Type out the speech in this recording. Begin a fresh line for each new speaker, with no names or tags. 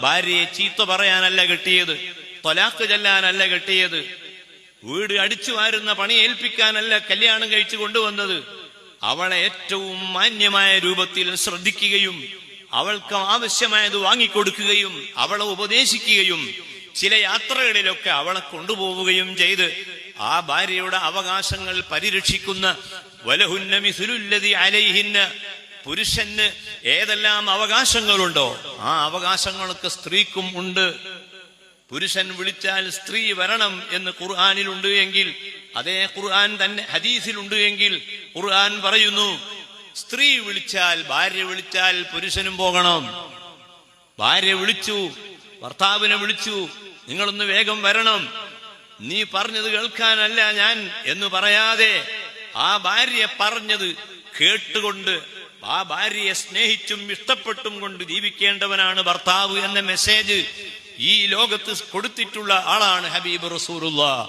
ഭാര്യയെ ചീത്ത പറയാനല്ല കെട്ടിയത്, ത്വലാഖ് ചൊല്ലാനല്ല കെട്ടിയത്, വീട് അടിച്ചു വാരുന്ന പണി ഏൽപ്പിക്കാനല്ല കല്യാണം കഴിച്ചു കൊണ്ടുവന്നത്. അവളെ ഏറ്റവും മാന്യമായ രൂപത്തിൽ ശ്രദ്ധിക്കുകയും അവൾക്ക് ആവശ്യമായത് വാങ്ങിക്കൊടുക്കുകയും അവളെ ഉപദേശിക്കുകയും ചില യാത്രകളിലൊക്കെ അവളെ കൊണ്ടുപോവുകയും ചെയ്ത് ആ ഭാര്യയുടെ അവകാശങ്ങൾ പരിരക്ഷിക്കുന്ന വലഹുന്ന മിസ്ലുല്ലദി അലൈഹിന്ന, പുരുഷന് ഏതെല്ലാം അവകാശങ്ങളുണ്ടോ ആ അവകാശങ്ങളൊക്കെ സ്ത്രീക്കും ഉണ്ട്. പുരുഷൻ വിളിച്ചാൽ സ്ത്രീ വരണം എന്ന് ഖുർആനിലുണ്ട് എങ്കിൽ, അതേ ഖുർആൻ തന്നെ ഹദീസിലുണ്ട് എങ്കിൽ ഖുർആൻ പറയുന്നു സ്ത്രീ വിളിച്ചാൽ, ഭാര്യ വിളിച്ചാൽ പുരുഷനും പോകണം. ഭാര്യ വിളിച്ചു, ഭർത്താവിനെ വിളിച്ചു, നിങ്ങളൊന്ന് വേഗം വരണം, നീ പറഞ്ഞത് കേൾക്കാനല്ല ഞാൻ എന്ന് പറയാതെ ആ ഭാര്യ പറഞ്ഞത് കേട്ടുകൊണ്ട് ആ ഭാര്യയെ സ്നേഹിച്ചും ഇഷ്ടപ്പെട്ടും കൊണ്ട് ജീവിക്കേണ്ടവനാണ് ഭർത്താവ് എന്ന മെസ്സേജ് ഈ ലോകത്ത് കൊടുത്തിട്ടുള്ള ആളാണ് ഹബീബ് റസൂലുള്ളാഹ്.